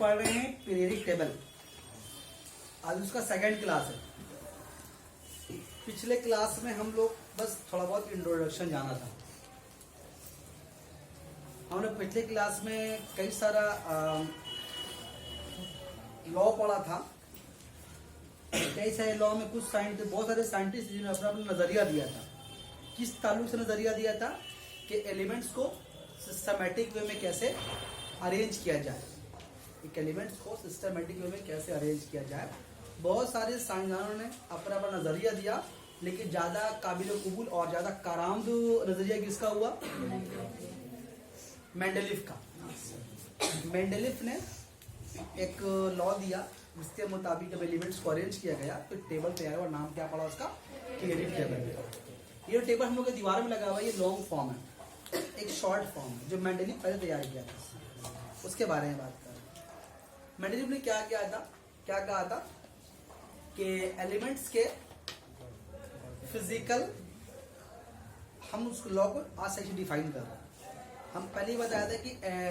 पढ़ रहे हैं पीरियडिक टेबल। आज उसका सेकंड क्लास है। पिछले क्लास में हम लोग बस थोड़ा बहुत इंट्रोडक्शन जाना था। हमने पिछले क्लास में कई सारा लॉ पढ़ा था। कई सारे लॉ में कुछ बहुत सारे साइंटिस्ट जिन्होंने अपना अपना नजरिया दिया था। किस ताल्लुक से नजरिया दिया था कि एलिमेंट्स को सिस्टमैटिक वे में कैसे अरेंज किया जाए। एक एलिमेंट्स को सिस्टमैटिक वे में कैसे अरेंज किया जाए। बहुत सारे साइंसदानों ने अपना अपना नजरिया दिया, लेकिन ज्यादा काबिल कबूल और ज्यादा कारामद नजरिया किसका हुआ? मेंडेलीफ का। मेंडेलीफ ने एक लॉ दिया जिसके मुताबिक जब एलिमेंट्स को अरेंज किया गया तो टेबल तैयार हुआ। नाम क्या पड़ा उसका? Periodic table. ये टेबल हम लोग के दीवार में लगा हुआ है। ये लॉन्ग फॉर्म है, एक शॉर्ट फॉर्म है जो मेंडेलीफ पहले तैयार किया था। उसके बारे में बात कर रहे हैं। मेंडेलीफ ने क्या कहा था कि एलिमेंट्स के फिजिकल, हम उस लॉ को आज से डिफाइन कर रहे हैं। हम पहले ही बताया था कि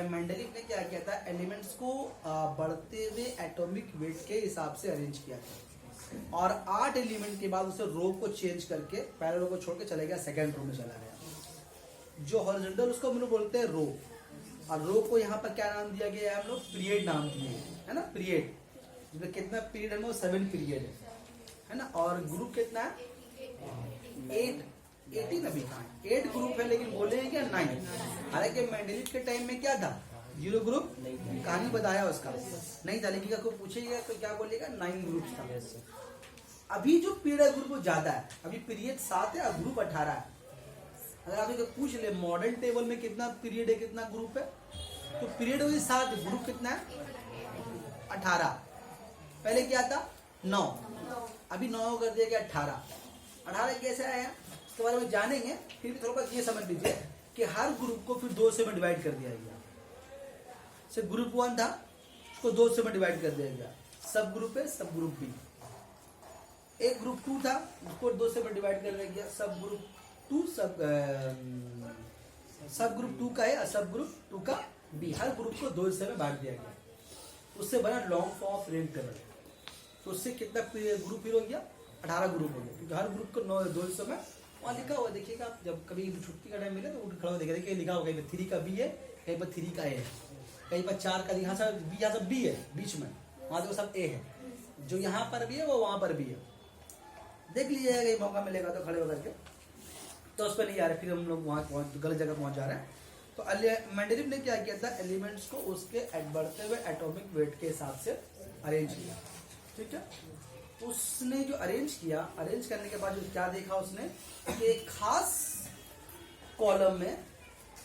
मेंडेलीफ ने क्या किया था, एलिमेंट्स को बढ़ते हुए एटॉमिक वेट के हिसाब से अरेंज किया था और 8 एलिमेंट के बाद उसे रो को चेंज करके पहले रो को छोड़ के चले गया, सेकेंड रो में चला गया। जो हॉरिजॉन्टल उसको हम लोग बोलते हैं रो, और रो को यहाँ पर क्या नाम दिया गया है? हम लोग पीरियड नाम दिए है ना। पीरियड जिसमें कितना पीरियड है? वो 7 पीरियड है ना। और ग्रुप कितना है? 18 अभी कहाँ है? 8 ग्रुप है, लेकिन बोले हैं क्या 9। हालांकि मेंडेलीफ के टाइम में क्या था? 0 ग्रुप। कहानी बताया उसका नहीं था, लेकिन कोई पूछेगा तो क्या बोलेगा? 9 ग्रुप था। अभी जो पीरियड ग्रुप वो ज्यादा है। अभी पीरियड 7 है और ग्रुप 18 है। अगर आप पूछ ले मॉडर्न टेबल में कितना पीरियड है, कितना ग्रुप है, तो पीरियड वही 7, ग्रुप कितना है? 18। पहले क्या था? 9। अभी 9 कर दिया गया 18 कैसे आया इसके बारे में जानेंगे। फिर भी थोड़ा बहुत ये समझ लीजिए कि हर ग्रुप को फिर 2 से में डिवाइड कर दिया गया। से ग्रुप 1 था, उसको 2 से में डिवाइड कर दिया गया। सब ग्रुप है, सब ग्रुप बी। एक ग्रुप 2 था, उसको 2 से में डिवाइड कर दिया गया। सब ग्रुप 2, सब ग्रुप 2 का है और सब ग्रुप 2 का बी। हर ग्रुप को 2 हिस्से में बांट दिया गया। उससे बना long form of period table. तो उससे कितना ग्रुप फिर हो गया? 18 ग्रुप हो गया, क्योंकि हर ग्रुप को 2 हिस्सों में वहाँ लिखा हुआ। देखिएगा आप जब कभी छुट्टी का टाइम मिले तो उठ खड़ा हो देखिए लिखा होगा, कहीं पर 3 का बी है, कहीं पर 3 का ए है, कहीं पर 4 का यहाँ सब बी है बीच में, वहाँ तो सब ए है। जो यहाँ पर भी है वो वहाँ पर भी है। देख लीजिएगा, कहीं मौका मिलेगा तो खड़े होकर के। तो उस पर नहीं आ रहे, फिर हम लोग वहाँ गलत जगह पहुँच जा रहे हैं। तो मेंडेलीफ ने क्या किया था? एलिमेंट्स को उसके बढ़ते हुए एटॉमिक वेट के हिसाब से अरेंज किया। ठीक है। उसने जो अरेंज किया, अरेंज करने के बाद जो क्या देखा उसने कि एक खास कॉलम में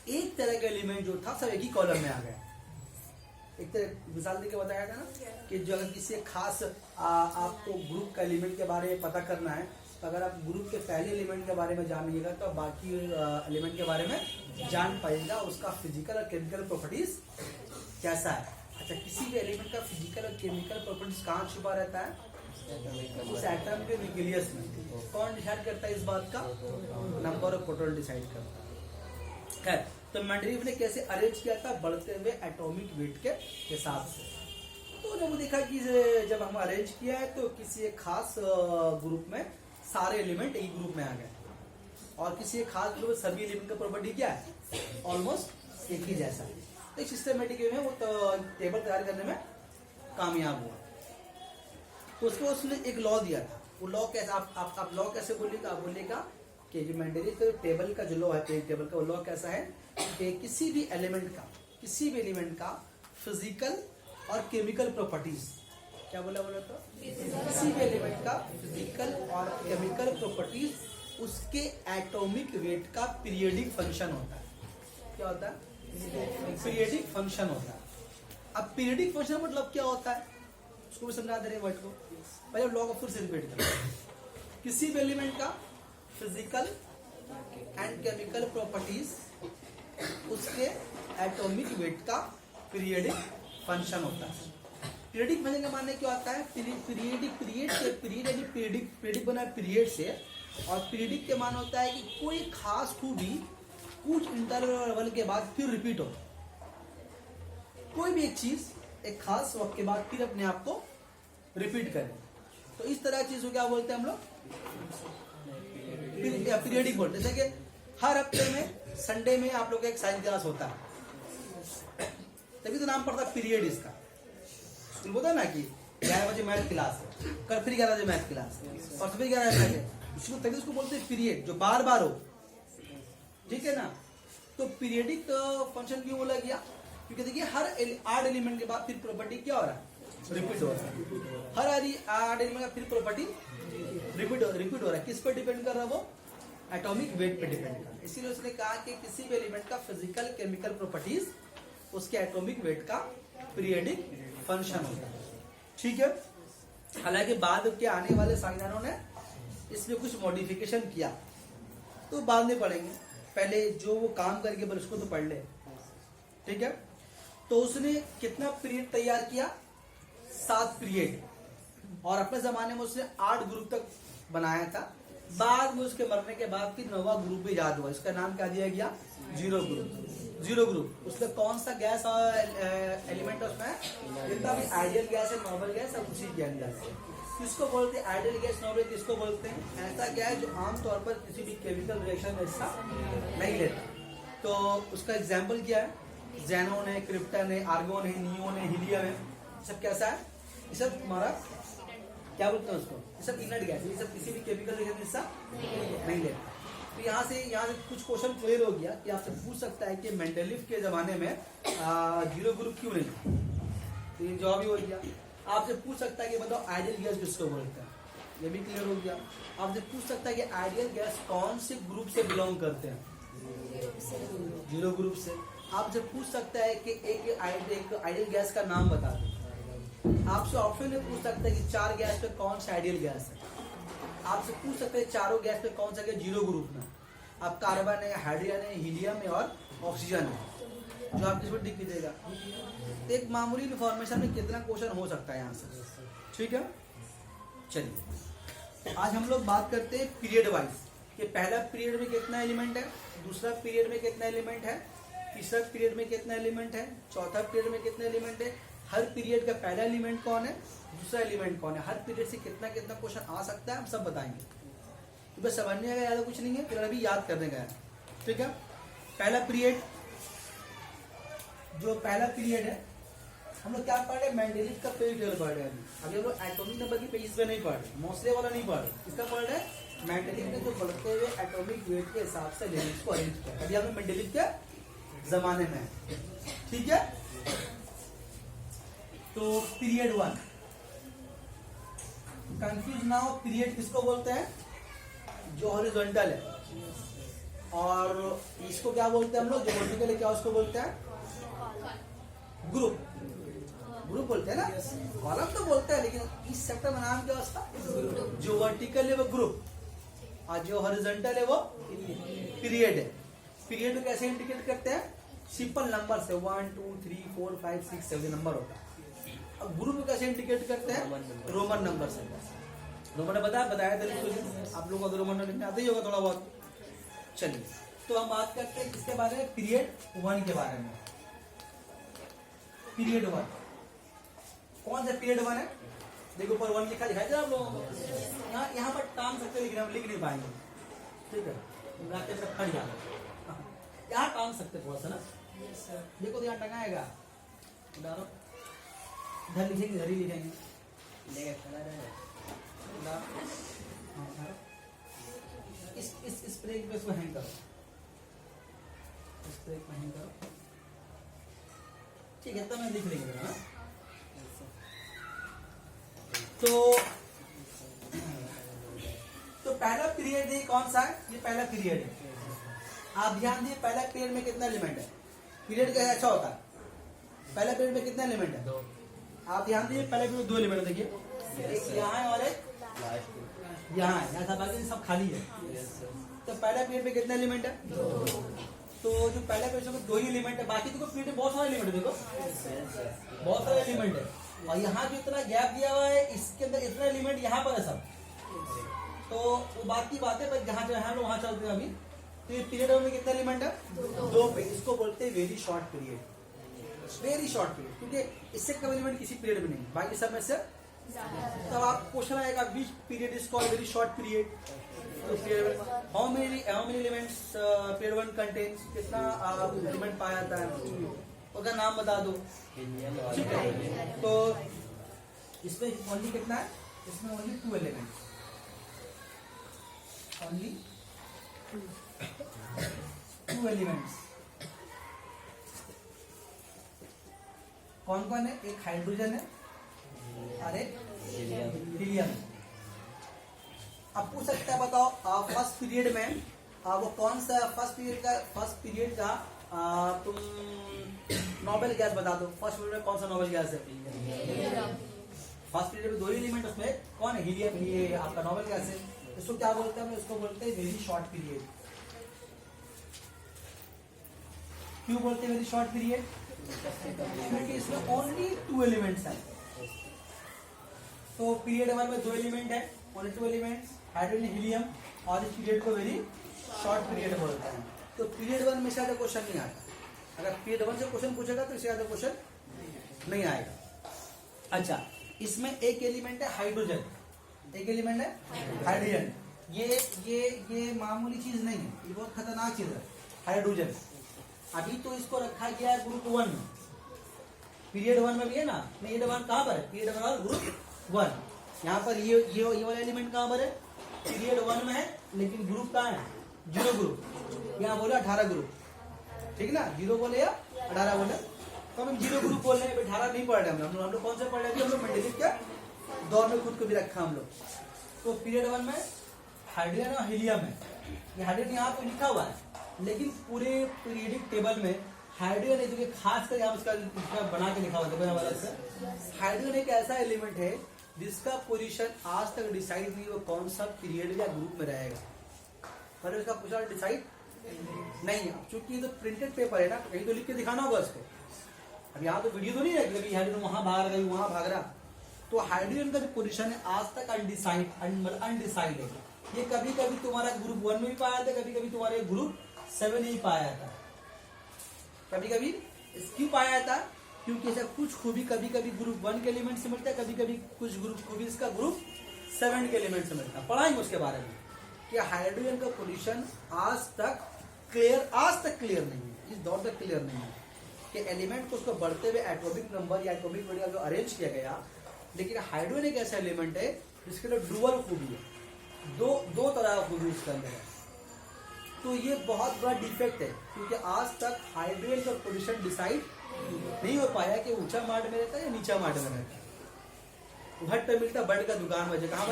एक तरह का एलिमेंट जो था सब एक ही कॉलम में आ गया। एक तरह मिसाल देके बताया था ना कि जो अगर किसी खास आपको ग्रुप का एलिमेंट के बारे में पता करना है, तो अगर आप ग्रुप के पहले एलिमेंट के बारे में जानिएगा तो बाकी एलिमेंट के बारे में जान पाएगा उसका फिजिकल और केमिकल प्रॉपर्टीज कैसा है। अच्छा, किसी भी एलिमेंट का फिजिकल और केमिकल प्रॉपर्टीज कहाँ छुपा रहता है? उस एटम के न्यूक्लियस में। कौन डिसाइड करता है इस बात का? नंबर ऑफ प्रोटॉन डिसाइड करता है। तो मेंडेलीफ ने कैसे अरेंज किया था? बढ़ते हुए एटॉमिक वेट के हिसाब से। तो जब वो देखा कि जब हम अरेंज किया है तो किसी एक खास ग्रुप में सारे एलिमेंट एक ग्रुप में आ गए, और किसी एक खास ग्रुप में सभी एलिमेंट का प्रॉपर्टी क्या है? ऑलमोस्ट एक ही जैसा है। तो सिस्टमेटिक वे में वो टेबल तैयार करने में कामयाब हुआ। तो उसको उसने एक लॉ दिया था। वो लॉ कैसे आप लॉ कैसे बोलेगा? आप बोलेगा कि जो मेंडेलीफ टेबल का जो लॉ है, टेबल का वो लॉ कैसा है कि किसी भी एलिमेंट का फिजिकल और केमिकल प्रॉपर्टीज, क्या बोला तो किसी भी एलिमेंट का फिजिकल और केमिकल प्रॉपर्टीज उसके एटॉमिक वेट का पीरियडिक फंक्शन होता है। क्या होता है? पीरियडिक फंक्शन होता है। अब पीरियडिक फंक्शन मतलब क्या होता है उसको भी समझा दे रहे वर्ड को। पहले लॉ को फिर से रिपीट करें। किसी भी एलिमेंट का फिजिकल एंड केमिकल प्रॉपर्टीज उसके एटॉमिक वेट का पीरियडिक फंक्शन होता है। पीरियडिक फंक्शन का माने क्या होता है? पीरियडिक बना पीरियड से, और पीरियडिक के मान होता है कि कोई खास खूबी कुछ इंटरवल के बाद फिर रिपीट हो। कोई भी एक चीज एक खास वक्त के बाद फिर अपने आप को रिपीट करें। तो इस तरह चीज को क्या बोलते हैं हम लोग, पीरियडिक बोलते हैं। जैसे कि हर हफ्ते में संडे में आप लोग का एक साइंस क्लास होता है, तभी तो नाम पड़ता है पीरियड इसका। स्कूल बोलता है ना कि 11 बजे मैथ क्लास है, कल फिर 11 बजे मैथ क्लास है, और सुबह 11 बजे है, इसको तभी उसको बोलते हैं पीरियड, जो बार बार हो, ठीक है ना। तो पीरियडिक फंक्शन क्यों बोला गया, क्योंकि देखिए हर 8 एलिमेंट के बाद फिर प्रॉपर्टी क्या हो रहा है, रिपीट हो रहा है। हर 8 एलिमेंट का फिर प्रॉपर्टी रिपीट हो रहा है। किस पे डिपेंड कर रहा है वो, एटॉमिक वेट पे डिपेंड कर रहा है। इसीलिए उसने कहा कि किसी भी एलिमेंट का फिजिकल केमिकल प्रॉपर्टीज उसके एटॉमिक वेट का पीरियडिक फंक्शन होता है, ठीक है। हालांकि बाद के आने वाले साइंसदानों ने इसमें कुछ मॉडिफिकेशन किया, तो बाद में पढ़ेंगे, पहले जो वो काम करके बल उसको तो पढ़ ले, ठीक है। तो उसने कितना पीरियड तैयार किया, 7 पीरियड, और अपने जमाने में उसने 8 ग्रुप तक बनाया था। बाद में उसके मरने के बाद फिर 9वां ग्रुप भी याद हुआ, इसका नाम क्या दिया गया, जीरो ग्रुप। जीरो ग्रुप उसमें कौन सा गैस और एलिमेंट है उसमें, जितना भी आइडियल गैस है, नॉर्मल गैस, सब उसी के अंदर है। किसको बोलते हैं आइडियल गैस, नॉर्मल किसको बोलते हैं, ऐसा गैस जो आमतौर पर किसी भी केमिकल रिएक्शन में हिस्सा नहीं लेता। तो उसका एग्जाम्पल क्या है, ज़ेनॉन है, क्रिप्टन है, आर्गोन है, नियोन है, हीलियम है, सब कैसा है, ये सब हमारा क्या बोलते हैं उसको, ये सब इनर्ट गैस, ये सब किसी भी केमिकल रिएक्शन में हिस्सा नहीं लेता। तो यहाँ से कुछ क्वेश्चन क्लियर हो गया कि आपसे पूछ सकता है कि मेंडलीफ के जमाने में जीरो ग्रुप क्यों नहीं, तो ये जवाब ही हो गया। आपसे पूछ सकता है कि बताओ आइडियल गैस किसको बोलते हैं, ये भी क्लियर हो गया। आपसे पूछ सकता है कि आइडियल गैस कौन से ग्रुप से बिलोंग करते हैं, जीरो ग्रुप से। आपसे पूछ सकता है कि एक आइडियल गैस का नाम बता दो। आपसे ऑप्शन में पूछ सकता है कि 4 गैस पे कौन सा आइडियल गैस है। आपसे पूछ सकते हैं चारों गैस पे कौन सा गैस जीरो ग्रुप में, आप कार्बन है, हाइड्रोजन है, हीलियम है और ऑक्सीजन है, जो आपको इसमें दिख देगा। एक मामूली इन्फॉर्मेशन में कितना क्वेश्चन हो सकता है यहाँ से, ठीक है। चलिए आज हम लोग बात करते हैं पीरियड वाइज, कि पहला पीरियड में कितना एलिमेंट है, दूसरा पीरियड में कितना एलिमेंट है, तीसरा पीरियड में कितना एलिमेंट है, चौथा पीरियड में कितना एलिमेंट है, हर पीरियड का पहला एलिमेंट कौन है, दूसरा एलिमेंट कौन है, हर पीरियड से कितना कितना क्वेश्चन आ सकता है, हम सब बताएंगे। तो बस समझने का ज्यादा कुछ नहीं है, फिर अभी याद करने का है, ठीक है। पहला पीरियड, जो पहला पीरियड है, हम लोग क्या पढ़ रहे हैं, मेंडलीफ का पीरियड पढ़ रहे हैं। अभी हम लोग एटॉमिक नंबर की पेज पे नहीं पढ़ रहे, मोस्ले वाला नहीं पढ़ रहे, इसका पढ़ रहे हैं मेंडलीफ ने जो बढ़ते हुए एटॉमिक वेट के हिसाब से एलिमेंट्स को अरेंज किया। अभी हम मेंडलीफ के जमाने में, ठीक है। तो पीरियड 1, कंफ्यूज ना हो, पीरियड किसको बोलते हैं, जो हॉरिजॉन्टल है, और इसको क्या बोलते हैं हम लोग, जो वर्टिकल है, क्या उसको बोलते हैं, ग्रुप। ग्रुप बोलते हैं ना, कॉलम तो बोलते हैं, लेकिन इस सेक्टर में नाम क्या है उसका, जो वर्टिकल है वो ग्रुप, और जो हॉरिजॉन्टल है वो पीरियड है। पीरियड को कैसे इंडिकेट करते हैं, सिंपल नंबर से 1 2 3 4 5 6 7 नंबर होता है। अब ग्रुप को कैसे इंडिकेट करते हैं, रोमन नंबर से। रोमन ने बताया था, आप लोगों को रोमन लिखने आते ही होगा थोड़ा बहुत। चलिए तो हम बात करते हैं किसके बारे में, पीरियड 1 के बारे में। पीरियड 1 कौन सा पीरियड 1 है, देखो ऊपर 1 लिखा दिखाई दे आप लोगों को, यहाँ पर टांग सकते, लेकिन हम लिख नहीं पाएंगे, ठीक है, फट जाएगा। यहाँ टांग सकते थोड़ा सा ना, देखो यहाँ टंगाएगा, डालो, इधर लिखेंगे, इधर ही लिखेंगे, इस ब्रेक पे इसको हैंग करो, इस ब्रेक में हैंग करो, ठीक है, तो मैं लिख लेंगे ना। तो पहला पीरियड ये कौन सा है, ये पहला पीरियड है। आप ध्यान दिए, पहला पीरियड में कितना एलिमेंट है, पीरियड का अच्छा होता है, पहला पीरियड में कितना एलिमेंट है, आप ध्यान दिए, पहले पीरियड में 2 एलिमेंट देखिए, एक यहाँ है और एक यहाँ है, यहाँ बाकी सब खाली है। तो पहला पीरियड में कितना एलिमेंट है, 2। तो जो पहला पीरियड में 2 ही एलिमेंट है, बाकी देखो पीरियड में बहुत सारे एलिमेंट है, देखो बहुत सारे एलिमेंट है, और यहाँ जो इतना गैप दिया हुआ है, इसके अंदर इतना एलिमेंट यहाँ पर है सब। तो वो बात की बात है, पर जहाँ जहाँ लोग वहाँ चलते हैं अभी। तो ये पीरियड में कितना एलिमेंट है, 2 पे, इसको बोलते हैं very short period. Very short period, क्योंकि इससे कम एलिमेंट किसी पीरियड में नहीं, बाकी सब में से। तब आप क्वेश्चन आएगा which period is called very short period. तो period how many elements period one contains, कितना एलिमेंट पाया जाता है, उसका नाम बता दो, ठीक है। तो इसमें ओनली कितना है, इसमें ओनली 2 एलिमेंट्स, ओनली 2 एलिमेंट्स। कौन कौन है, एक हाइड्रोजन है और एक हीलियम। अब पूछ सकता है बताओ फर्स्ट पीरियड में वो कौन सा फर्स्ट पीरियड का तुम नोबेल गैस बता दो। फर्स्ट पीरियड में कौन सा नोबेल गैस है? फर्स्ट पीरियड में 2 एलिमेंट, उसमें कौन है? हीलियम, ये आपका नोबेल गैस है। इसको क्या बोलते हैं? इसको बोलते हैं वेरी शॉर्ट पीरियड। क्यों बोलते हैं वेरी शॉर्ट पीरियड? क्योंकि इसमें ओनली 2 एलिमेंट्स हैं। तो पीरियड 1 में 2 एलिमेंट है, ओनली 2 एलिमेंट्स, हाइड्रोजन हीलियम, और इस पीरियड को वेरी शॉर्ट पीरियड बोलते हैं। तो पीरियड 1 में ज्यादा क्वेश्चन नहीं आता। अगर पीरियड 1 से क्वेश्चन पूछेगा तो इससे ज्यादा क्वेश्चन नहीं आएगा। अच्छा, इसमें एक एलिमेंट है हाइड्रोजन, एक एलिमेंट है हाइड्रोजन। ये मामूली चीज नहीं है, ये बहुत खतरनाक चीज है हाइड्रोजन। अभी तो इसको रखा गया है ग्रुप 1 में, पीरियड 1 में भी है ना। पीरियड 1 कहाँ पर है? पीरियड 1 और ग्रुप 1। यहाँ पर ये वाला एलिमेंट कहाँ पर है? पीरियड 1 में है, लेकिन ग्रुप कहाँ है? 0 ग्रुप। यहाँ बोले 18 ग्रुप, ठीक ना, 0 बोले या 18 बोले, तो हम 0 ग्रुप बोल रहे हैं, 18 नहीं पढ़ रहे हम लोग कौन से पढ़ रहे थे? हम लोग मेंडेलिव के दौर में खुद को भी रखा हम लोग। तो पीरियड 1 में हाइड्रोजन और हीलियम है। ये हाइड्रोजन यहाँ पे लिखा हुआ है, लेकिन पूरे पीरियडिक टेबल में हाइड्रोजन है, जो कि खास कर यहाँ उसका बना के लिखा हुआ है। हाइड्रोजन एक ऐसा एलिमेंट है जिसका पोजीशन आज तक डिसाइड नहीं वो कौन सा पीरियड या ग्रुप में रहेगा, पर उसका पोजीशन डिसाइड नहीं है। चूंकि ये तो प्रिंटेड पेपर है ना, कहीं तो लिख के दिखाना होगा उसको। अब यहाँ तो वीडियो तो नहीं है कि हाइड्रोजन वहां भाग रहा है, वहां भाग रहा। तो हाइड्रोजन का जो पोजीशन है आज तक अनडिसाइड है। ये कभी कभी तुम्हारा ग्रुप 1 में भी पाया था, कभी कभी तुम्हारे ग्रुप 7 में भी पाया था। कभी कभी क्यों पाया था? क्योंकि ऐसा कुछ खूबी कभी कभी ग्रुप 1 के एलिमेंट से मिलता है, कभी कभी कुछ ग्रुप खूबी इसका ग्रुप 7 के एलिमेंट से मिलता है। पढ़ाएंगे उसके बारे में कि हाइड्रोजन का पोजीशन आज तक क्लियर नहीं है, इस दौर तक क्लियर नहीं है कि एलिमेंट को उसको बढ़ते हुए एटॉमिक नंबर या एटॉमिक वेट जो अरेंज किया गया। लेकिन हाइड्रोजन एक ऐसा एलिमेंट है जिसके लिए डुअल खूबी है, दो तरह का खूबी उसके अंदर है। तो ये बहुत बड़ा डिफेक्ट है, क्योंकि आज तक हाइड्रोजन का पोजीशन डिसाइड नहीं हो पाया कि ऊंचा मार्ट में रहता है या नीचा मार्ट में रहता है। घट पे मिलता बर्ड का दुकान में, कहाँ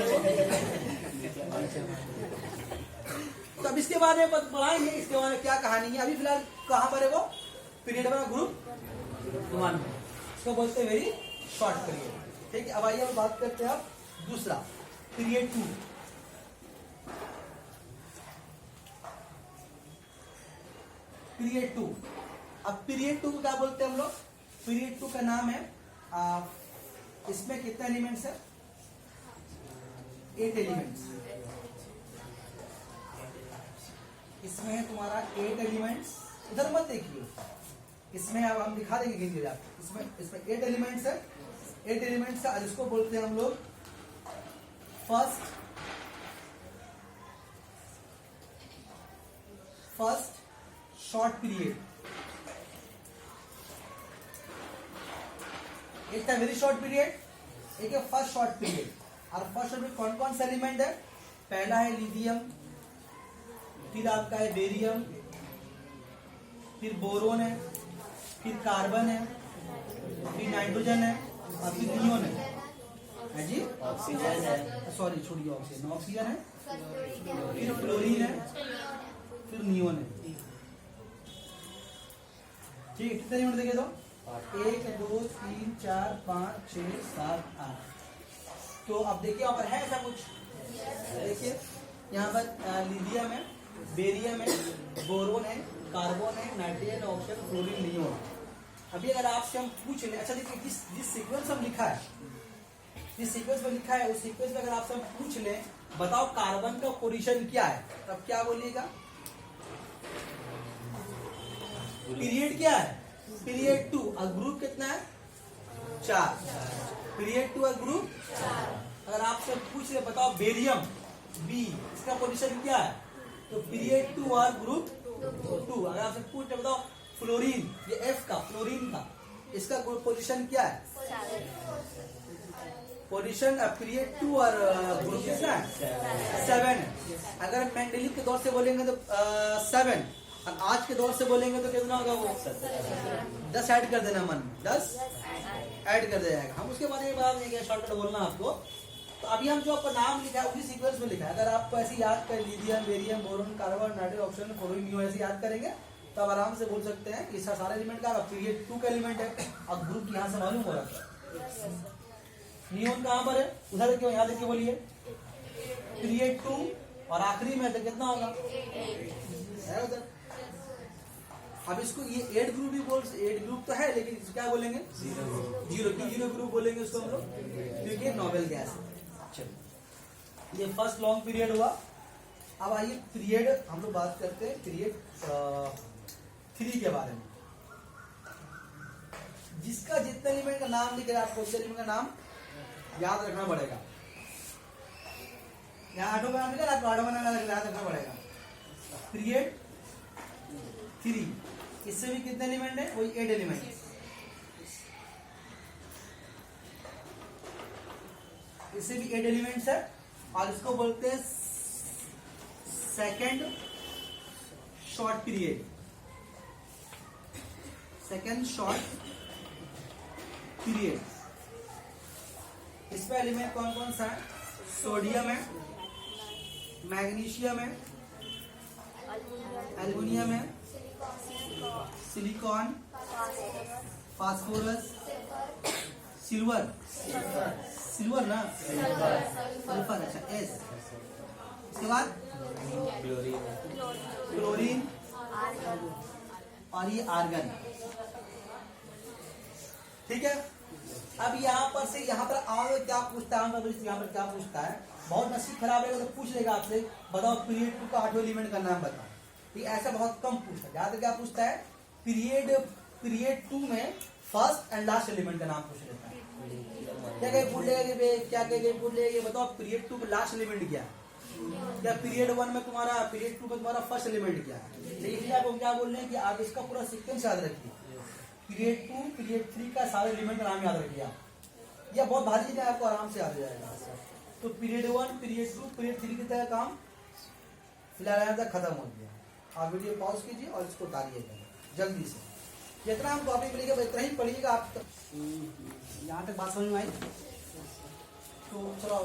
तो अब इसके बारे में पढ़ाएंगे, इसके बारे में क्या कहानी है। अभी फिलहाल कहाँ पर है वो? पीरियड 1 ग्रुप 1 में, इसको बोलते हैं वेरी शॉर्ट पीरियड। ठीक है, अब आइए हम बात करते हैं अब दूसरा पीरियड 2। पीरियड 2, अब पीरियड 2 को क्या बोलते हैं हम लोग? पीरियड 2 का नाम है इसमें कितने एलिमेंट्स है? 8 एलिमेंट्स। इसमें है तुम्हारा 8 एलिमेंट्स। इधर मत देखिए, इसमें अब हम दिखा देंगे गिन के आपको। इसमें 8 एलिमेंट्स है, 8 एलिमेंट्स है, और इसको बोलते हैं हम लोग फर्स्ट शॉर्ट पीरियड। एक था वेरी शॉर्ट पीरियड, एक है फर्स्ट शॉर्ट पीरियड। और फर्स्ट शॉर्ट पीरियड कौन कौन सा एलिमेंट है? पहला है लिथियम, फिर आपका है बेरियम, फिर बोरोन है, फिर कार्बन है, फिर नाइट्रोजन है, और फिर नियोन है जी, ऑक्सीजन है, सॉरी छोड़िए ऑक्सीजन है, फिर फ्लोरीन है, फिर नियोन है। ठीक है, कितने एलिमेंट देखे तो? 1 2 3 4 5 6 7 8। तो अब देखिए यहाँ पर है ऐसा कुछ, देखिए यहाँ पर लिथियम है, बेरियम है, बोरोन है, कार्बन है, नाइट्रोजन, ऑक्सीजन, फ्लोरीन, नियोन। अभी अगर आपसे हम पूछ लें, अच्छा देखिए जिस सीक्वेंस में लिखा है, जिस सीक्वेंस में लिखा है उस सीक्वेंस में अगर आपसे हम पूछ लें बताओ कार्बन का पोजीशन क्या है, तब क्या बोलिएगा? पीरियड क्या है? पीरियड 2 और ग्रुप कितना है 4। पीरियड 2 और ग्रुप 4। अगर आपसे पूछ ले बताओ बेरियम बी इसका पोजीशन क्या है, तो पीरियड 2 और ग्रुप 2। अगर आपसे पूछ ले बताओ फ्लोरीन, ये एफ का फ्लोरीन का, इसका पोजीशन क्या है, पोजीशन पीरियड 2 और ग्रुप कितना है 7 है। अगर मैंडेलिव के दौर से बोलेंगे तो 7, और आज के दौर से बोलेंगे तो कितना होगा वो 10 ऐड कर देना मन में, 10 ऐड कर दिया जाएगा। हम उसके बारे में बात नहीं किया, शॉर्टकट बोलना आपको। तो अभी हम जो आपका नाम लिखा है उसी सीक्वेंस में लिखा है। अगर आपको ऐसे याद कर lithium, barium, boron, carbon, nitrogen, oxygen, chlorine, ऐसे याद करेंगे तो आप आराम से बोल सकते हैं कि सारे एलिमेंट का पीरियड 2 का एलिमेंट है और ग्रुप यहाँ से मालूम हो रहा है। नियोन कहाँ पर है, उधर देखिए, यहाँ देखिए, बोलिए पीरियड 2 और आखिरी में तो कितना होगा है उधर। अब इसको ये 8 ग्रुप भी बोल, 8 ग्रुप तो है लेकिन क्या बोलेंगे, जीरो ग्रुप बोलेंगे उसको हम लोग, क्योंकि नोबेल गैस है। चलो ये फर्स्ट लॉन्ग पीरियड हुआ। अब आइए पीरियड हम लोग बात करते हैं पीरियड 3 के बारे में। जिसका जितने एलिमेंट का नाम लिख रहे हैं आपको उस एलिमेंट का नाम याद रखना पड़ेगा। यहाँ आठों का नाम लिखा है, आपको आठों का नाम याद रखना पड़ेगा। पीरियड 3, इससे भी कितने एलिमेंट है, वही 8 एलिमेंट। इससे भी 8 एलिमेंट्स है और इसको बोलते हैं second short period. Second short period. इसमें एलिमेंट कौन कौन सा है, सोडियम है, मैग्नीशियम है, एल्युमिनियम है, सिलिकॉन, फास्फोरस, सिल्वर, सिल्वर ना, सल्फर, अच्छा एस, इसके बाद क्लोरीन और ये आर्गन। ठीक है। अब यहाँ पर से यहाँ पर आओ क्या पूछता है, यहाँ पर क्या पूछता है, बहुत नसीब खराब है तो पूछ लेगा आपसे बताओ पीरियड 2 का 8 एलिमेंट का नाम बताओ। ठीक, ऐसा बहुत कम पूछता है। ज्यादा क्या पूछता है, पीरियड 2 में फर्स्ट एंड लास्ट एलिमेंट का नाम पूछ लेता है। क्या कहीं पूछ लेगा, क्या कहीं पूछ लेगा बताओ पीरियड 2 का लास्ट एलिमेंट क्या है, क्या पीरियड 1 में तुम्हारा, पीरियड 2 में तुम्हारा फर्स्ट एलिमेंट क्या है। इसलिए आपको क्या बोल रहे हैं कि आप इसका पूरा सीक्वेंस याद रखिए, पीरियड 2 पीरियड 3 का सारे एलिमेंट का नाम याद रखिए आप। यह बहुत भारी चीज है, आपको आराम से याद हो जाएगा। तो पीरियड 1 पीरियड 2 पीरियड 3 की तरह काम फिलहाल यहाँ तक खत्म हो गया। आप वीडियो पॉज कीजिए और इसको उतारिएगा जल्दी से। जितना हम टॉपिक पढ़िएगा इतना ही पढ़िएगा। आप यहाँ तक बात समझ में आई तो चलो,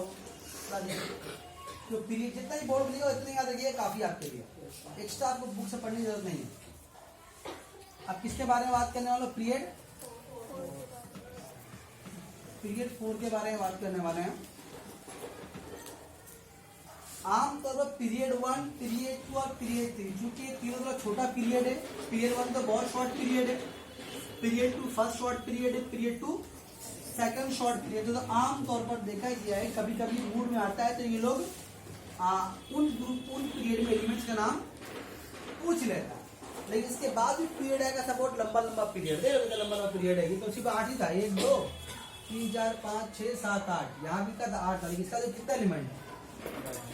तो पीरियड जितना ही बोर्ड मिलेगा इतना याद रखिएगा, काफी आपके लिए। एक्स्ट्रा आपको बुक से पढ़ने की जरूरत नहीं है। अब किसके बारे में बात करने वाले, पीरियड 4 के बारे में बात करने वाले हैं। आमतौर पर पीरियड 1 पीरियड 2 और पीरियड 3, चूंकि ये तीनों थोड़ा छोटा पीरियड है। पीरियड 1 तो बहुत शॉर्ट पीरियड है, पीरियड 2 फर्स्ट शॉर्ट पीरियड है, पीरियड 2 सेकंड शॉर्ट पीरियड। तो आमतौर पर देखा गया है, कभी कभी मूड में आता है तो ये लोग उन पीरियड में एलिमेंट्स का नाम पूछ लेता है। लेकिन इसके बाद भी पीरियड आएगा सपोर्ट लंबा पीरियड है, लंबा पीरियड है। तो उसी पर 8 ही था, 1 2 3 4 5 6 7 8, यहाँ भी का 8 था। लेकिन इसका तो कितना एलिमेंट है,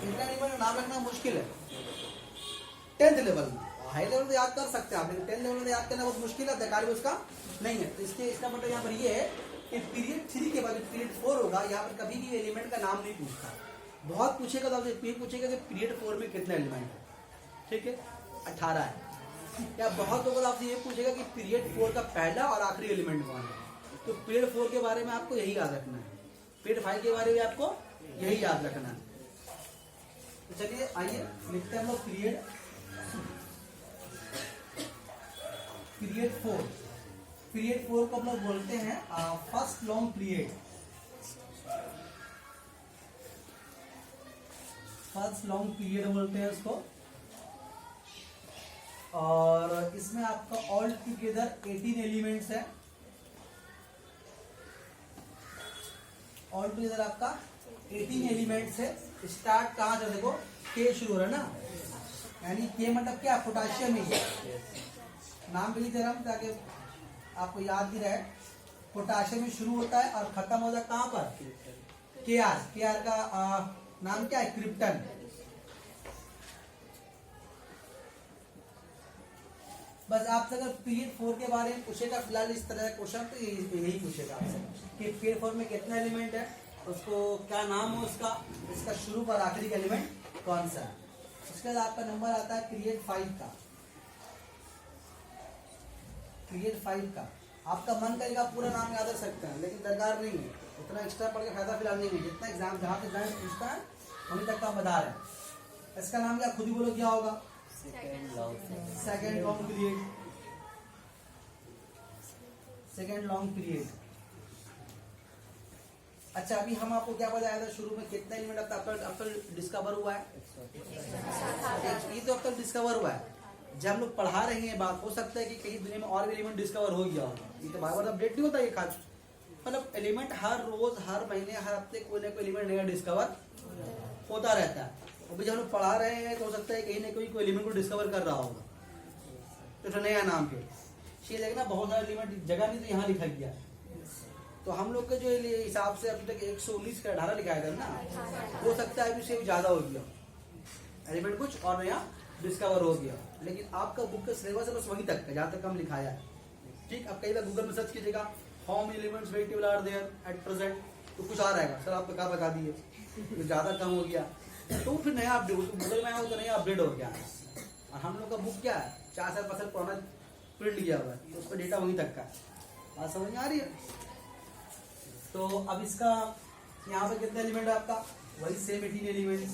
इतना एलिमेंट का नाम रखना मुश्किल है। 10th लेवल, हाई लेवल तो याद कर सकते हैं आप, लेकिन 10th लेवल में याद करना बहुत मुश्किल है, कार्य उसका नहीं है। तो इसका मतलब यहाँ पर ये है कि पीरियड 3 के बाद पीरियड 4 होगा, यहाँ पर कभी भी एलिमेंट का नाम नहीं पूछता। बहुत पूछेगा तो आपसे पूछेगा कि पीरियड 4 में कितने एलिमेंट है, ठीक है 18 है। या बहुत लोगों आपसे ये पूछेगा कि पीरियड 4 का पहला और आखिरी एलिमेंट कौन है। तो पीरियड 4 के बारे में आपको यही याद रखना है, पीरियड 5 के बारे में आपको यही याद रखना है। तो चलिए आइए लिखते हैं हम लोग पीरियड 4। पीरियड 4 को हम लोग बोलते हैं first long period. First long period बोलते हैं उसको। और इसमें आपका ऑल टुगेदर 18 एलिमेंट्स है। ऑल टुगेदर आपका 18 एलिमेंट्स है। स्टार्ट कहाँ से देखो, के शुरू हो रहा है ना, यानी के मतलब क्या, पोटाशियम ही नाम भी लिख दे रहा हूं ताकि आपको याद भी रहे, पोटाशियम में शुरू होता है और खत्म होता है कहाँ पर, के आर का नाम क्या है, क्रिप्टन। बस आपसे अगर पीरियड 4 के बारे में पूछेगा फिलहाल इस तरह का क्वेश्चन तो यही पूछेगा आपसे कि पीरियड 4 में कितना एलिमेंट है, उसको क्या नाम हो उसका, इसका शुरू पर आखिरी का एलिमेंट कौन सा है। उसके बाद आपका नंबर आता है पीरियड 5 का। पीरियड 5 का आपका मन करेगा पूरा नाम याद रख सकते हैं, लेकिन दरकार नहीं है, उतना एक्स्ट्रा पढ़ के फायदा फिलहाल नहीं है। जितना एग्जाम जहाँ पे एग्जाम पूछता है वहीं तक का बता रहे हैं। इसका नाम क्या खुद ही बोलो क्या होगा, second long period. Second long period. अच्छा अभी हम आपको क्या बताया था शुरू में, कितना एलिमेंट अब तक डिस्कवर हुआ है, ये तो अब तक डिस्कवर हुआ है। जब हम लोग पढ़ा रहे हैं बात, हो सकता है कि कहीं दुनिया में और भी एलिमेंट डिस्कवर हो गया हो, ये तो बार बार अपडेट नहीं होता ये खास, मतलब एलिमेंट हर रोज हर महीने हर हफ्ते कोई ना कोई एलिमेंट नया डिस्कवर होता रहता है। अभी जब हम लोग पढ़ा रहे हैं तो हो सकता है कहीं ना कोई एलिमेंट को डिस्कवर कर रहा होगा, तो नया नाम पे ये देखना बहुत सारे एलिमेंट जगह नहीं तो यहाँ लिखा गया। तो हम लोग के जो हिसाब से अभी तक 119 का 18 लिखाया था ना, हो सकता है अभी से ज्यादा हो गया एलिमेंट, कुछ और नया डिस्कवर हो गया। लेकिन आपका बुक का सिलेबस है बस वहीं तक है जहाँ तक हम लिखाया है। ठीक, अब कई बार गूगल में सर्च कीजिएगा how many elements vegetable are there at present, तो कुछ आ रहेगा सर आपको क्या बता दिए, तो ज्यादा कम हो गया तो फिर नया अपडेट गूगल में आया तो नया अपडेट हो गया। और हम लोग का बुक क्या है 4 साल 5 साल पुराना प्रिंट लिया हुआ है, तो उसका डेटा वहीं तक का है। बात समझ में आ रही है। तो अब इसका यहाँ पे कितने एलिमेंट है आपका, वही सेम 18 एलिमेंट।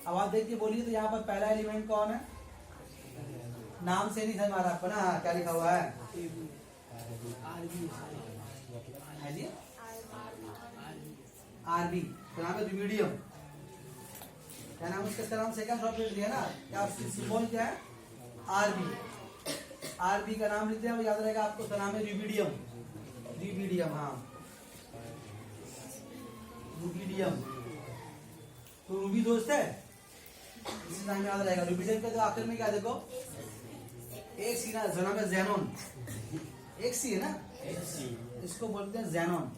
अब आप देखिए बोलिए तो यहाँ पर पहला एलिमेंट कौन है, नाम से नहीं समझ आ रहा आपको ना, क्या लिखा हुआ है, आरबी, तो नाम है रुबिडियम। क्या नाम उसका नाम, सेकंड सॉफ्टवेयर दिया ना, क्या सिंबल क्या है, आरबी। आरबी का नाम लिखते हैं, याद रहेगा आपको, उसका नाम है रुबिडियम। रुबिडियम, हाँ रुबिडियम, तो रूबी दोस्त है, इसी नाम याद रहेगा। रुबिडियम का जो आखिर में क्या देखो, एक सी ना, नाम है जेनोन, एक सी है ना, इसको बोलते हैं जेनोन।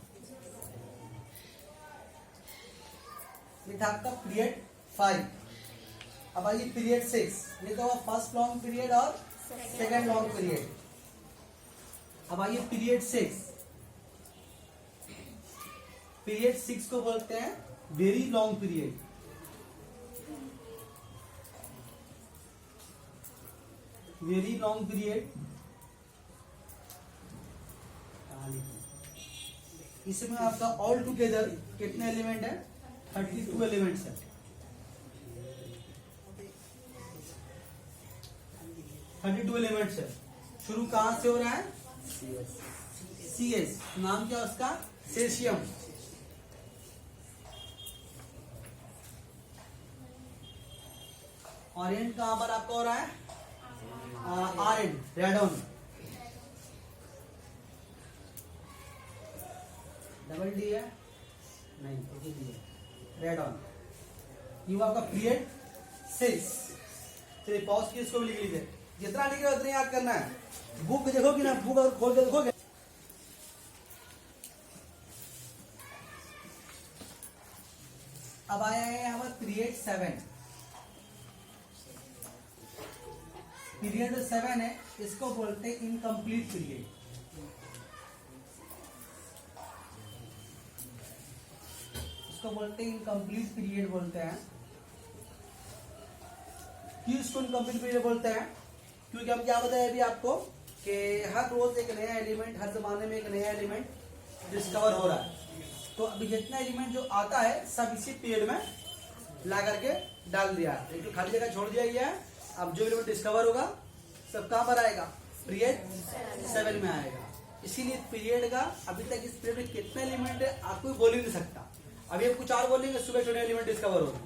ये था आपका पीरियड 5। अब आइए पीरियड 6, ये तो फर्स्ट लॉन्ग पीरियड और सेकेंड लॉन्ग पीरियड। अब आइए पीरियड 6, पीरियड 6 को बोलते हैं very long period. Very long period, इसमें आपका ऑल टुगेदर कितने एलिमेंट है, 32 एलिमेंट्स है। 32 एलिमेंट्स है। शुरू कहां से हो रहा है, CS, नाम क्या उसका, सेशियम। और एंड कहां पर आपका हो रहा है, आरएन, रेडोन। डबल डी है नहीं, रेडोन। ये आपका पीरियड 6। चलिए पॉज की, इसको भी लिख लीजिए, जितना लिख रहे उतना याद करना है। बुक देखोगे ना, बुक अगर खोल के देखोगे, अब आया है हमारा पीरियड 7। पीरियड 7 है, इसको बोलते हैं इनकम्प्लीट पीरियड। इसको बोलते हैं इनकम्प्लीट पीरियड बोलते हैं। क्यों इसको इनकम्प्लीट पीरियड बोलते हैं, क्योंकि हम क्या बताए अभी आपको कि हर रोज एक नया एलिमेंट, हर जमाने में एक नया एलिमेंट डिस्कवर हो रहा है। तो अभी जितना एलिमेंट जो आता है सब इसी पीरियड में ला करके डाल दिया है, एक जो खाली जगह छोड़ दिया गया है। अब जो एलिमेंट डिस्कवर होगा सब कहां पर आएगा, पीरियड 7 में आएगा। इसीलिए पीरियड का अभी तक इस पीरियड में कितना एलिमेंट है आपको बोल ही नहीं सकता। अभी हम कुछ और बोलेंगे, सुबह छोटे एलिमेंट डिस्कवर होगा।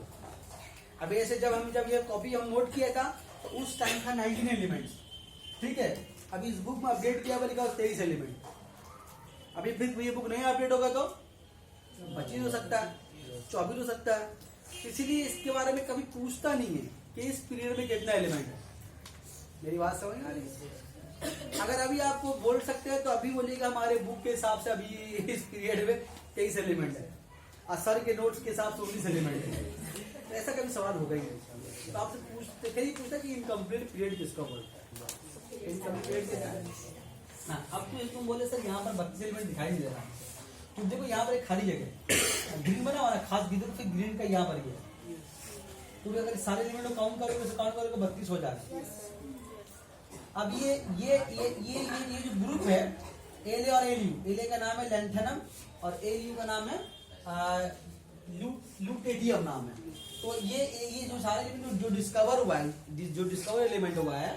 अभी ऐसे जब ये कॉपी हम नोट किया था तो उस टाइम था 19 एलिमेंट्स, ठीक है। अभी इस बुक में अपडेट किया हुआ लिखा 23 एलिमेंट। अभी फिर ये बुक नहीं अपडेट होगा तो 25 हो सकता है, 24 हो सकता है। इसीलिए इसके बारे में कभी पूछता नहीं है कि इस पीरियड में कितना एलिमेंट है। मेरी बात समझ आ रही है। अगर अभी आपको बोल सकते हैं तो अभी बोलिएगा हमारे बुक के हिसाब से अभी इस पीरियड में 23 एलिमेंट है और सर के नोट्स के हिसाब से 19 एलिमेंट है। तो ऐसा कभी सवाल होगा ही नहीं। तो आपसे पूछते कहीं पूछता कि इनकम्प्लीट पीरियड किसको बोलता है, इनकम्प्लीट हाँ। अब तो तुम बोले सर यहाँ पर 32 एलिमेंट दिखाई नहीं दे रहा, तुम देखो यहाँ पर एक खाली जगह ग्रीन बना हुआ खास ग्रीन, फिर ग्रीन का यहाँ पर ही है। तो अगर सारे एलिमेंट को काउंट करोगे तो काउंट करोगे 32 हो जाएगा। अब ये जो ग्रुप है एले और एलियू, एले का नाम है लेंथेनम और एलियू का नाम है ल्यूटेडियम नाम है। तो ये जो सारे एलिमेंट जो डिस्कवर हुआ है, जो डिस्कवर एलिमेंट हुआ है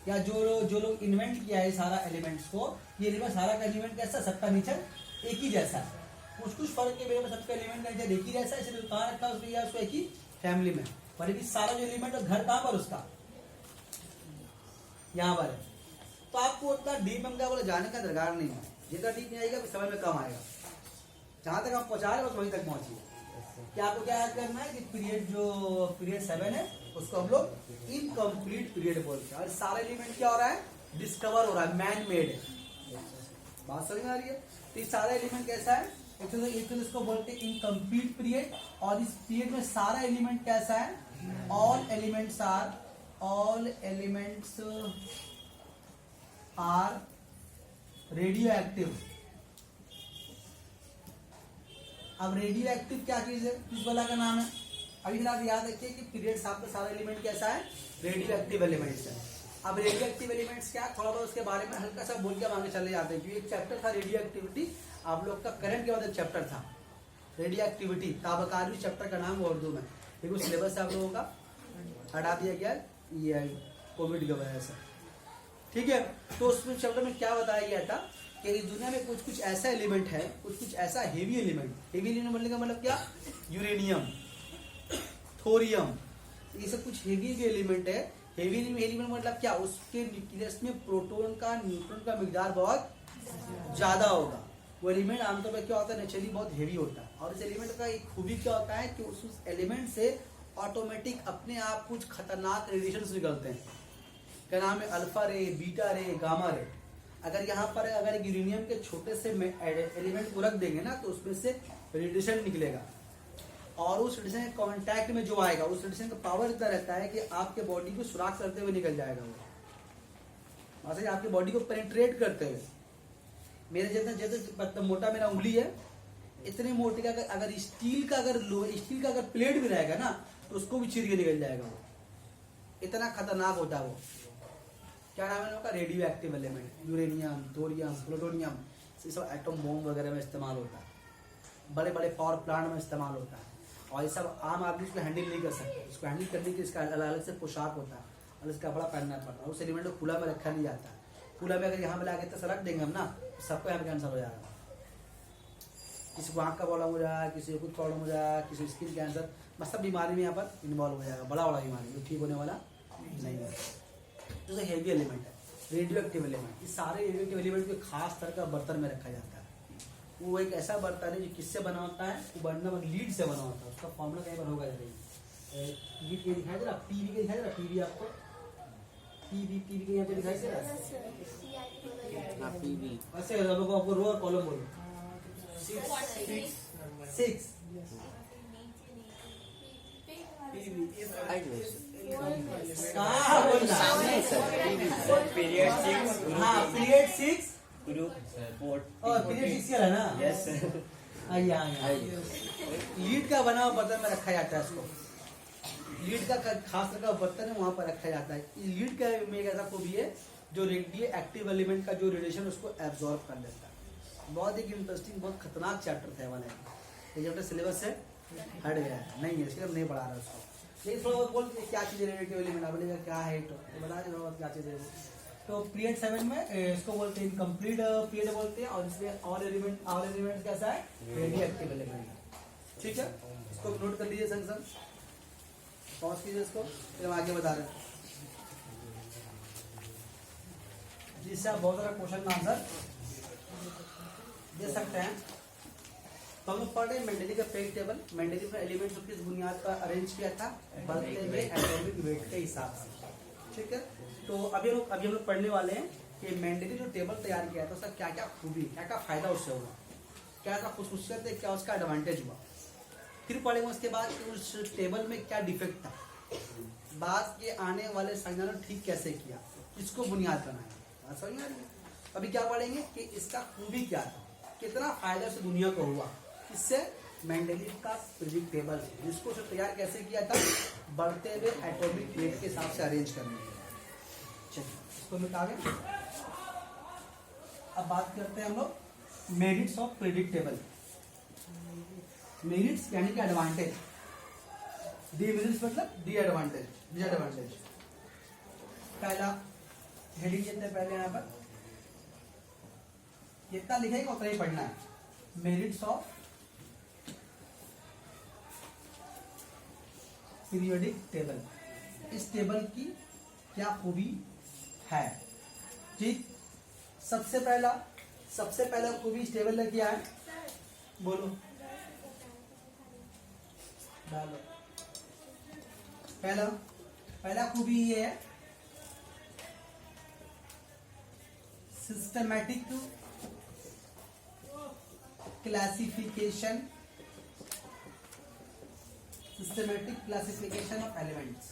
या जो लोग इन्वेंट किया है सारा एलिमेंट्स को, ये एलिमेंट सारा का एलिमेंट कैसा, सबका नेचर एक ही जैसा है। कुछ फर्क के में सबका एलिमेंट का नेचर एक ही जैसा है, इसलिए कहाँ रखा उसको एक ही फैमिली में। पर ये सारा जो एलिमेंट घर कहाँ पर उसका यहाँ पर है। तो आपको उतना डीप में बोले जाने का दरकार नहीं है, जितना डीप नहीं आएगा समझ में कम आएगा। जहां तक आप पहुंचा रहे हो वहीं तक पहुंचिए। क्या आपको क्या याद करना है कि पीरियड 7 है उसको हम लोग इनकम्प्लीट पीरियड बोलते हैं। और सारा एलिमेंट क्या हो रहा है, डिस्कवर हो रहा है, मैन मेड है। बात समझ में आ रही है। तो ये सारा एलिमेंट कैसा है, एक तो इसको बोलते हैं इनकम्प्लीट पीरियड। और इस पीरियड में सारा एलिमेंट कैसा है, all elements are radioactive. अब रेडियो एक्टिव क्या चीज है, किस वाला का नाम है। अभी आप याद रखिए कि पीरियड 7 का सारा एलिमेंट कैसा है, रेडियो एक्टिव एलिमेंट्स है। अब रेडियो एक्टिव एलिमेंट्स क्या, थोड़ा बहुत उसके बारे में हल्का सा बोल के आगे चले जाते हैं, क्योंकि एक चैप्टर था रेडियो एक्टिविटी, आप लोग का करंट के बाद एक चैप्टर था रेडियो एक्टिविटी, ताबकारी चैप्टर का नाम उर्दू में, लेकिन सिलेबस से आप लोगों का हटा दिया गया ये कोविड की वजह से। ठीक है, तो उसमें चैप्टर में क्या बताया गया था कि इस दुनिया में कुछ ऐसा एलिमेंट है, कुछ ऐसा हेवी एलिमेंट बोलने का मतलब क्या, यूरेनियम, थोरियम, ये सब कुछ हेवी जो एलिमेंट है। हेवी एलिमेंट मतलब क्या, उसके न्यूक्लियस में प्रोटॉन का न्यूट्रॉन का मिकदार बहुत ज्यादा होगा। वो एलिमेंट आमतौर पर क्या होता है, नेचुरली बहुत हेवी होता है। और इस एलिमेंट का एक खूबी क्या होता है कि उस एलिमेंट से ऑटोमेटिक अपने आप कुछ खतरनाक रेडिएशन निकलते हैं। क्या नाम है, अल्फा रे, बीटा रे, गामा रे। अगर यहाँ पर अगर यूरेनियम के छोटे से एलिमेंट को रख देंगे ना, तो उसमें से रेडिएशन निकलेगा और उस रेडिएशन के कांटेक्ट में जो आएगा, उस रेडिएशन का पावर इतना रहता है कि आपके बॉडी को सुराख करते हुए निकल जाएगा वो, वैसे आपके बॉडी को पेनिट्रेट करते हुए। मेरे जितना मोटा मेरा उंगली है, इतने मोटे का अगर स्टील का अगर प्लेट भी रहेगा ना, तो उसको भी चीर के निकल जाएगा वो, इतना खतरनाक होता है वो। क्या नाम है उनका, radio active element. Uranium, thorium, plutonium, ये सब एटम बॉम्ब वगैरह में इस्तेमाल होता है, बड़े बड़े पावर प्लांट में इस्तेमाल होता है। और ये सब आम आदमी इसको हैंडल नहीं कर सकते। इसको हैंडल करने के इसका अलग से पोशाक होता है, अलग से कपड़ा पहनना पड़ता है। उस एलिमेंट को खुला में रखा नहीं जाता है। खुला में अगर यहाँ पे लाके तो रख देंगे हम ना, सबको यहाँ पे कैंसर हो जाएगा। किसी को आँख का प्रॉब्लम हो जाएगा, किसी को कुछ प्रॉब्लम हो जाएगा, किसी को स्किन कैंसर, बस सब बीमारी में यहाँ पर इन्वॉल्व हो जाएगा। बड़ा बीमारी जो ठीक होने वाला नहीं है। जो हेवी एलिमेंट है, रेडियो एक्टिव एलिमेंट, इस सारे रेडियो एक्टिव एलिमेंट को खास तरह का बर्तन में रखा जाता है। वो एक ऐसा बर्तन है जो किससे बना होता है, वो बर्तन लीड से बना होता है। उसका फॉर्मूला कहीं पर होगा, लीड के दिखाई दे रहा, पीवी के दिखाई दे रहा, पीवी आपको पीवी के यहाँ पे दिखाई दे रहा है, पीवी ऐसे आपको रो और कॉलम बोलो। 6 पीरियड 6 ग्रुप 4 और पीरियड 6 है ना, यस। आइए लीड का बना हुआ बर्तन में रखा जाता है इसको। लीड का खास तरह का बर्तन है, वहां पर रखा जाता है। लीड का में एक ऐसा खूबी है जो रेडियो एक्टिव एलिमेंट का जो रेडिएशन उसको एब्जॉर्ब कर लेता है। बहुत एक इंटरेस्टिंग, बहुत खतरनाक चैप्टर था वाला, ये चैप्टर सिलेबस से हट गया है, नहीं है, इसलिए नहीं पढ़ा रहा उसको। लेकिन थोड़ा बहुत बोल क्या चीज़ है रेडियो एलिमेंट, बोलेगा क्या है तो बता दे क्या चीज़ है। तो पीरियड 7 में इसको बोलते हैं इनकम्प्लीट पीरियड बोलते हैं। और इसमें ऑल एलिमेंट कैसा है, रेडियो एक्टिव एलिमेंट। ठीक है, इसको नोट कर लीजिए संग संग, पॉज कीजिए इसको, फिर हम आगे बता रहे हैं, जिससे आप बहुत सारा क्वेश्चन आंसर दे सकते हैं। तो हम लोग पढ़ रहे हैं मेंडली का फेक टेबल। मेंडली का एलिमेंट्स किस बुनियाद पर अरेंज किया था, बढ़ते हुए एटॉमिक वेट के हिसाब से। ठीक है, तो अभी हम लोग पढ़ने वाले हैं कि मेंडली जो टेबल तैयार किया था उसका क्या क्या खूबी, क्या क्या फायदा उससे हुआ, क्या क्या खुशूसियत है, क्या उसका एडवांटेज हुआ। फिर पढ़ेंगे उसके बाद कि उस टेबल में क्या डिफेक्ट था, बाद के आने वाले साइंसदानों ने ठीक कैसे किया, इसको बुनियाद बनाया। बात समझ में आ रही है? अभी क्या पढ़ेंगे कि इसका खूबी क्या था, कितना फायदा से दुनिया को हुआ, इससे मेंडलीव का पीरियोडिक टेबल जिसको उसे तैयार कैसे किया था, बढ़ते हुए एटॉमिक वेट के हिसाब से अरेंज करने के लिए। चलिए इसको मिटा दें। अब बात करते हैं हम लोग merits of periodic table. Merits यानी कि एडवांटेज, डिमेरिट्स मतलब डिसएडवांटेज, डिसएडवांटेज। पहला हेडिंग देते हैं पहले यहाँ पर, जितना लिखेगा उतना ही पढ़ना है। मेरिट्स ऑफ पीरियोडिक टेबल, इस टेबल की क्या खूबी है। ठीक, सबसे पहला खूबी इस टेबल का क्या है, बोलो, डालो। पहला खूबी ये है systematic classification, systematic classification of elements.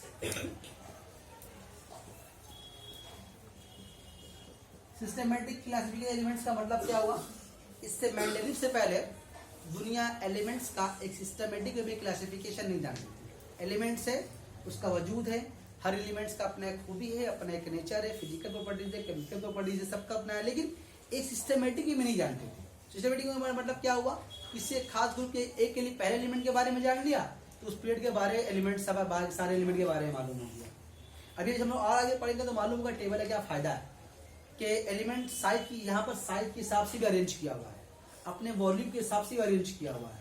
Systematic classification elements का मतलब क्या हुआ, इससे मेंडलीव से पहले दुनिया एलिमेंट्स का एक सिस्टमैटिक वे में क्लासिफिकेशन नहीं जानती थी। एलिमेंट्स है, उसका वजूद है, हर एलिमेंट्स का अपना एक खूबी है, अपना एक नेचर है, फिजिकल प्रॉपर्टीज है, केमिकल प्रॉपर्टीज है, सबका अपना है, लेकिन एक सिस्टमैटिक वे में नहीं जानते थे। सिस्टमैटिक वे में मतलब क्या हुआ, किसी खास ग्रुप के एक पहले एलिमेंट के बारे में जान लिया तो उस पीरियड के बारे एलिमेंट सब सारे एलिमेंट के बारे में मालूम हो गया। अभी हम लोग और आगे पढ़ेंगे तो मालूम होगा टेबल का क्या फायदा है कि एलिमेंट साइज की, यहाँ पर साइज के हिसाब से भी अरेंज किया हुआ है, अपने वॉल्यूम के हिसाब से भी अरेंज किया हुआ है,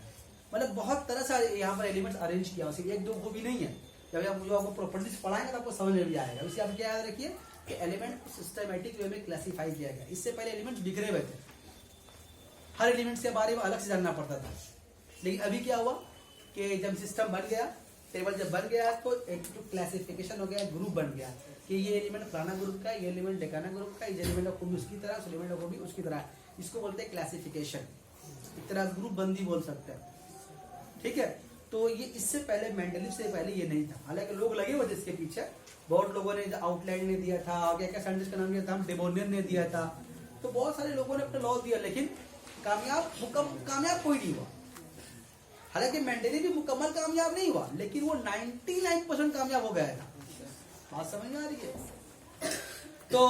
मतलब बहुत तरह से यहाँ पर एलिमेंट्स अरेंज किया हुआ है, एक दो खूबी नहीं है। जब आप मुझे आपको प्रॉपर्टीज पढ़ाएंगे तो आपको समझ में भी आएगा। इससे आप क्या याद रखिए कि एलिमेंट को सिस्टमैटिक वे में क्लासिफाई किया गया। इससे पहले एलिमेंट्स बिखरे हुए थे, हर एलिमेंट्स के बारे में अलग से जानना पड़ता था, लेकिन अभी क्या हुआ कि जब सिस्टम बन गया, टेबल जब बन गया तो एक जो क्लासिफिकेशन हो गया, ग्रुप बन गया कि ये एलिमेंट फलाना ग्रुप का, ये एलिमेंट ढेकाना ग्रुप का, ये एलिमेंट को भी उसकी तरह, उस एलिमेंट को भी उसकी तरह, इसको बोलते हैं क्लासिफिकेशन। एक तरह ग्रुप बंदी बोल सकते हैं, ठीक है। तो ये इससे पहले मेंडलीव से पहले ये नहीं था, हालांकि लोग लगे हुए थे इसके पीछे, बहुत लोगों ने आउटलाइन ने दिया था, क्या क्या साइंटिस्ट का नाम दिया था, डेबोनियर ने दिया था, तो बहुत सारे लोगों ने अपना लॉ दिया, लेकिन कामयाब कोई नहीं हुआ। हालांकि मेंडलीव भी मुकम्मल कामयाब नहीं हुआ, लेकिन वो 99% कामयाब हो गया था। बात समझ में आ रही है? तो